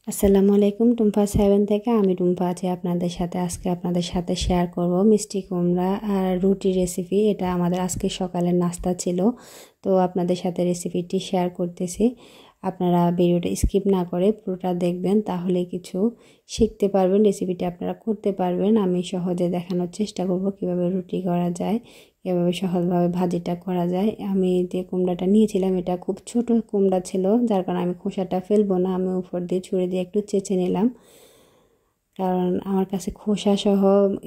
আসসালামু আলাইকুম টুম্পা 7 থেকে আমি টুম্পা আছি আপনাদের সাথে। আজকে আপনাদের সাথে শেয়ার করব মিষ্টি কুমড়া আর রুটি রেসিপি। এটা আমাদের আজকে সকালের নাস্তা ছিল, তো আপনাদের সাথে রেসিপিটি শেয়ার করতেছি। আপনারা ভিডিওটা স্কিপ না করে পুরোটা দেখবেন, তাহলে কিছু শিখতে পারবেন, রেসিপিটি আপনারা করতে পারবেন। আমি সহজে দেখানোর চেষ্টা করব কিভাবে রুটি করা যায়, এভাবে সহজভাবে ভাজিটা করা যায়। আমি যে কুমড়াটা নিয়েছিলাম এটা খুব ছোট কুমড়া ছিল, যার কারণে আমি খোসাটা ফেলবো না, আমি উপর দিয়ে ছুরি দিয়ে একটু চেঁচে নিলাম। কারণ আমার কাছে খোসা সহ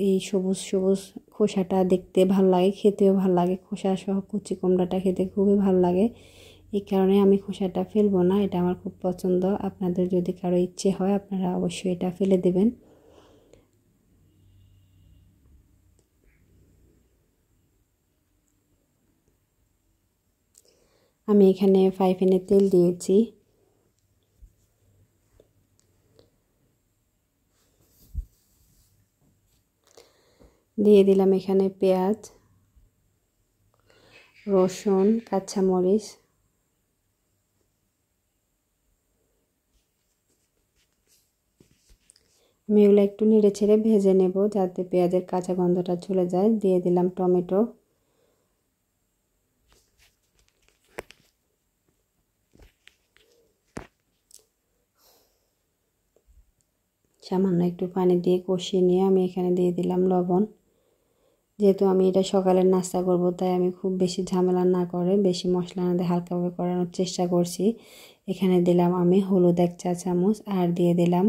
এই সবুজ সবুজ খোসাটা দেখতে ভালো লাগে, খেতেও ভালো লাগে। খোসা সহ কুচি কুমড়াটা খেতে খুবই ভালো লাগে, এই কারণে আমি খোসাটা ফেলবো না। এটা আমার খুব পছন্দ। আপনাদের যদি কারো ইচ্ছে হয় আপনারা অবশ্যই এটা ফেলে দেবেন। আমি এখানে 5 এর তেল দিয়েছি। দিয়ে দিলাম এখানে পেঁয়াজ, রসুন, কাঁচামরিচ। আমি এগুলো একটু নেড়ে ছেড়ে ভেজে নেব যাতে পেঁয়াজের কাঁচা গন্ধটা চলে যায়। দিয়ে দিলাম টমেটো, সামান্য একটু পানি দিয়ে কষিয়ে নিয়ে আমি এখানে দিয়ে দিলাম লবণ। যেহেতু আমি এটা সকালের নাস্তা করব, তাই আমি খুব বেশি ঝামেলা না করে বেশি মশলা না দিয়ে হালকাভাবে করানোর চেষ্টা করছি। এখানে দিলাম আমি হলুদ 1 চা চামচ, আর দিয়ে দিলাম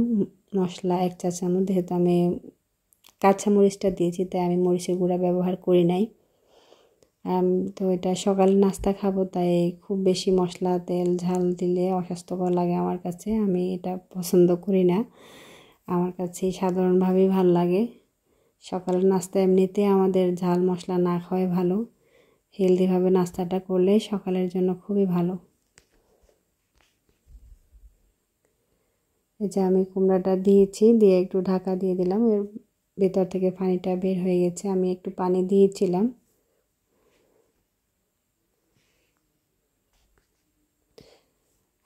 মশলা 1 চা চামচ। যেহেতু আমি কাঁচামরিচটা দিয়েছি তাই আমি মরিচের গুঁড়া ব্যবহার করি নাই। তো এটা সকালে নাস্তা খাবো, তাই খুব বেশি মশলা তেল ঝাল দিলে অস্বাস্থ্যকর লাগে আমার কাছে। আমি এটা পছন্দ করি না, আমার কাছে সাধারণভাবেই ভালো লাগে। সকালের নাস্তা এমনিতে আমাদের ঝাল মশলা না খাওয়াই ভালো। হেলদিভাবে নাস্তাটা করলে সকালের জন্য খুবই ভালো। এই যে আমি কুমড়াটা দিয়েছি, দিয়ে একটু ঢাকা দিয়ে দিলাম। এর ভেতর থেকে পানিটা বের হয়ে গেছে, আমি একটু পানি দিয়েছিলাম।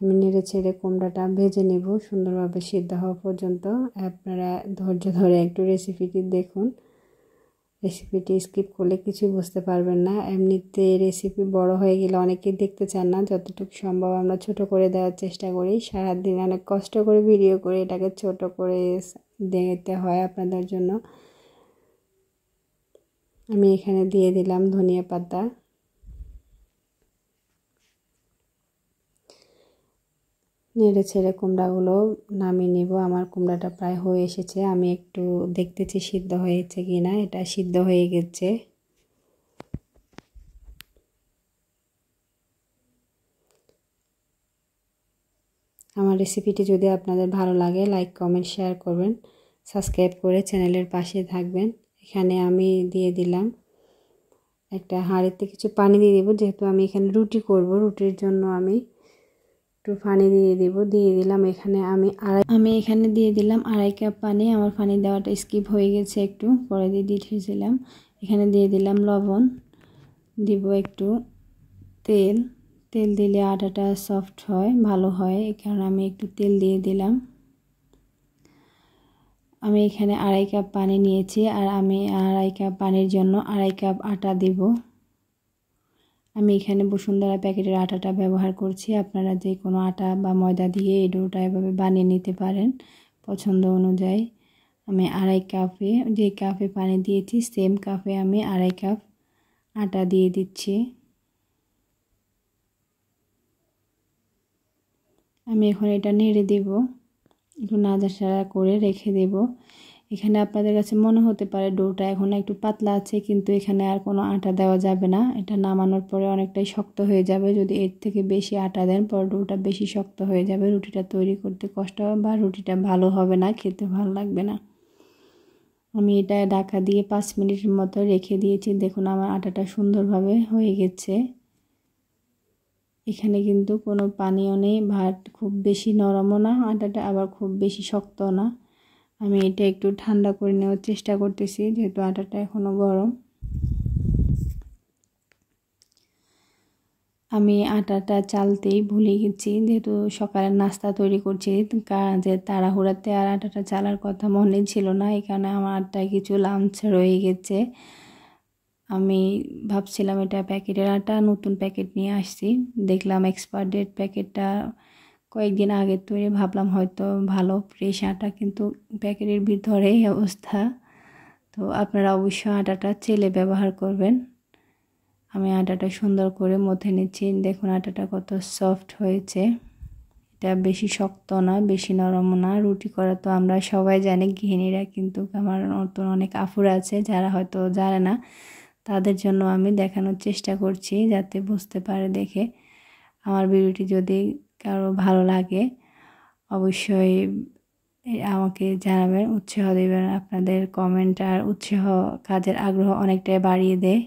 আমি নেড়ে ছেড়ে কুমড়াটা ভেজে নেব সুন্দরভাবে সিদ্ধ হওয়া পর্যন্ত। আপনারা ধৈর্য ধরে একটু রেসিপিটি দেখুন। রেসিপিটি স্কিপ করলে কিছু বুঝতে পারবেন না। এমনিতে রেসিপি বড় হয়ে গেলে অনেকেই দেখতে চান না, যতটুকু সম্ভব আমরা ছোট করে দেওয়ার চেষ্টা করি। সারাদিন অনেক কষ্ট করে ভিডিও করে এটাকে ছোট করে দিতে হয় আপনাদের জন্য। আমি এখানে দিয়ে দিলাম ধনিয়া পাতা, নেড়ে ছেড়ে কুমড়াগুলো নামিয়ে নেব। আমার কুমড়াটা প্রায় হয়ে এসেছে, আমি একটু দেখতেছি সিদ্ধ হয়েছে কি না। এটা সিদ্ধ হয়ে গেছে। আমার রেসিপিটি যদি আপনাদের ভালো লাগে লাইক কমেন্ট শেয়ার করবেন, সাবস্ক্রাইব করে চ্যানেলের পাশে থাকবেন। এখানে আমি দিয়ে দিলাম একটা হাঁড়িতে কিছু পানি দিয়ে দেবো, যেহেতু আমি এখানে রুটি করব, রুটির জন্য আমি একটু পানি দিয়ে দেব। দিয়ে দিলাম এখানে আমি এখানে দিয়ে দিলাম 2.5 কাপ পানি। আমার পানি দেওয়াটা স্কিপ হয়ে গেছে, একটু পরে দিয়ে দিয়েছিলাম। এখানে দিয়ে দিলাম লবণ, দিব একটু তেল। তেল দিলে আটাটা সফট হয়, ভালো হয়, এই কারণে আমি একটু তেল দিয়ে দিলাম। আমি এখানে 2.5 কাপ পানি নিয়েছি, আর আমি 2.5 কাপ পানির জন্য 2.5 কাপ আটা দিব। আমি এখানে বসুন্ধরা প্যাকেটের আটাটা ব্যবহার করছি। আপনারা যে কোনো আটা বা ময়দা দিয়ে এই ডোটা এভাবে বানিয়ে নিতে পারেন পছন্দ অনুযায়ী। আমি 2.5 কাপে, যে কাপে পানি দিয়েছি সেম কাপে আমি 2.5 কাপ আটা দিয়ে দিচ্ছি। আমি এখন এটা নেড়ে দেব, একটু নাড়াচাড়া করে রেখে দেব। এখানে আপনাদের কাছে মনে হতে পারে ডোটা এখন একটু পাতলা আছে, কিন্তু এখানে আর কোনো আটা দেওয়া যাবে না। এটা নামানোর পরে অনেকটাই শক্ত হয়ে যাবে। যদি এর থেকে বেশি আটা দেন পরে ডোটা বেশি শক্ত হয়ে যাবে, রুটিটা তৈরি করতে কষ্ট হবে বা রুটিটা ভালো হবে না, খেতে ভালো লাগবে না। আমি এটা ঢাকা দিয়ে 5 মিনিটের মতো রেখে দিয়েছি। দেখুন আমার আটাটা সুন্দরভাবে হয়ে গেছে। এখানে কিন্তু কোনো পানিও নেই, ভাত খুব বেশি নরমও না আটাটা, আবার খুব বেশি শক্ত না। আমি এটা একটু ঠান্ডা করে নেওয়ার চেষ্টা করতেছি, যেহেতু আটাটা এখনও গরম। আমি আটাটা চালতেই ভুলে গেছি, যেহেতু সকালের নাস্তা তৈরি করছি, যে তাড়াহুড়াতে আর আটাটা চালার কথা মনে ছিল না, এই কারণে আমার আটায় কিছু লামস রয়ে গেছে। আমি ভাবছিলাম এটা প্যাকেটের আটা, নতুন প্যাকেট নিয়ে আসছি, দেখলাম এক্সপায়ার ডেট প্যাকেটটা কয়েকদিন আগের তৈরি, ভাবলাম হয়তো ভালো ফ্রেশ আটা, কিন্তু প্যাকেটের ভিতরে এই অবস্থা। তো আপনারা অবশ্যই আটাটা চেলে ব্যবহার করবেন। আমি আটাটা সুন্দর করে মথে নিচ্ছি, দেখুন আটাটা কত সফট হয়েছে। এটা বেশি শক্ত না, বেশি নরম না। রুটি করা তো আমরা সবাই জানি গৃহিণীরা, কিন্তু আমার নতুন অনেক আপুরা আছে যারা হয়তো জানে না, তাদের জন্য আমি দেখানোর চেষ্টা করছি যাতে বুঝতে পারে দেখে। আমার ভিডিওটি যদি কারো ভালো লাগে অবশ্যই আমাকে জানাবেন, উৎসাহ দেবেন। আপনাদের কমেন্ট আর উৎসাহ কাজের আগ্রহ অনেকটাই বাড়িয়ে দেয়।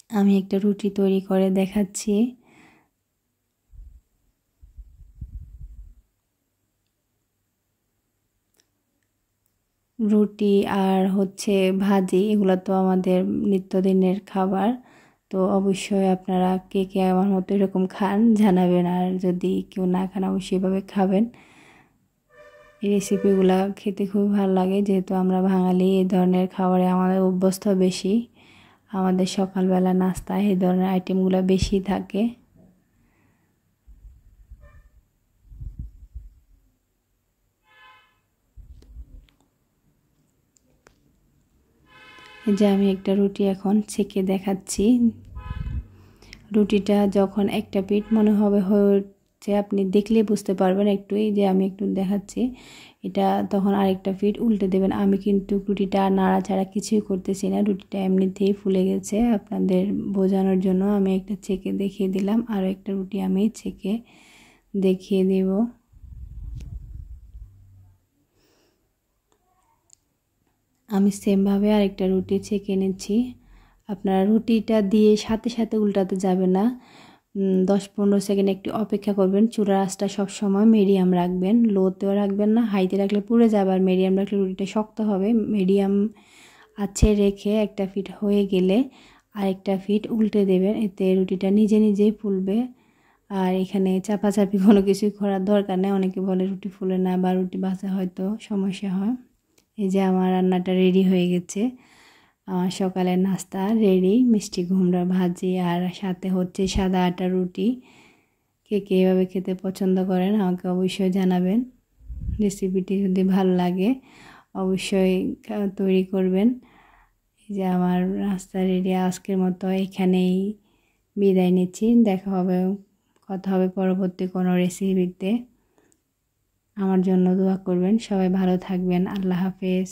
আমি একটা রুটি তৈরি করে দেখাচ্ছি। রুটি আর ভাজি, এগুলো তো আমাদের নিত্যদিনের খাবার। তো অবশ্যই আপনারা কে কে আমার মতো এরকম খান জানাবেন, আর যদি কেউ না খান অবশ্যই এভাবে খাবেন। এই রেসিপিগুলো খেতে খুব ভালো লাগে, যেহেতু আমরা বাঙালি এই ধরনের খাবারে আমাদের অভ্যস্ত বেশি। আমাদের সকালবেলা নাস্তায় এই ধরনের আইটেমগুলো বেশি থাকে। এই যে আমি একটা রুটি এখন ছেঁকে দেখাচ্ছি। রুটিটা যখন একটা পিঠ মনে হবে হচ্ছে, আপনি দেখলে বুঝতে পারবেন একটু, এই যে আমি একটু দেখাচ্ছি, এটা তখন আরেকটা পিঠ উল্টে দেবেন। আমি কিন্তু রুটিটা নাড়াচাড়া কিছুই করতেছি না, রুটিটা এমনিতেই ফুলে গেছে। আপনাদের বোঝানোর জন্য আমি একটা ছেঁকে দেখিয়ে দিলাম, আরও একটা রুটি আমি ছেঁকে দেখিয়ে দেব। আমি সেমভাবে আরেকটা রুটি ছেঁকে নিচ্ছি। আপনারা রুটিটা দিয়ে সাথে সাথে উল্টাতে যাবেন না, 10-15 সেকেন্ড একটু অপেক্ষা করবেন। চুলার আঁচটা সবসময় মিডিয়াম রাখবেন, লোতেও রাখবেন না, হাইতে রাখলে পুড়ে যাবে, আর মিডিয়াম রাখলে রুটিটা শক্ত হবে। মিডিয়াম আছে রেখে একটা ফিট হয়ে গেলে আরেকটা ফিট উল্টে দেবেন, এতে রুটিটা নিজে নিজেই ফুলবে। আর এখানে চাপাচাপি কোনো কিছুই করার দরকার নেই। অনেকে বলে রুটি ফুলে না বা রুটি ভাজা হয়তো সমস্যা হয়। এই যে আমার রান্নাটা রেডি হয়ে গেছে, আমার সকালের নাস্তা রেডি, মিষ্টি কুমড়া ভাজি আর সাথে সাদা আটা রুটি। কে কে এভাবে খেতে পছন্দ করেন আমাকে অবশ্যই জানাবেন। রেসিপিটি যদি ভালো লাগে অবশ্যই তৈরি করবেন। এই যে আমার নাস্তা রেডি, আজকের মতো এখানেই বিদায় নিচ্ছি। কথা হবে পরবর্তী কোনো রেসিপিতে। আমার জন্য দোয়া করবেন। সবাই ভালো থাকবেন। আল্লাহ হাফেজ।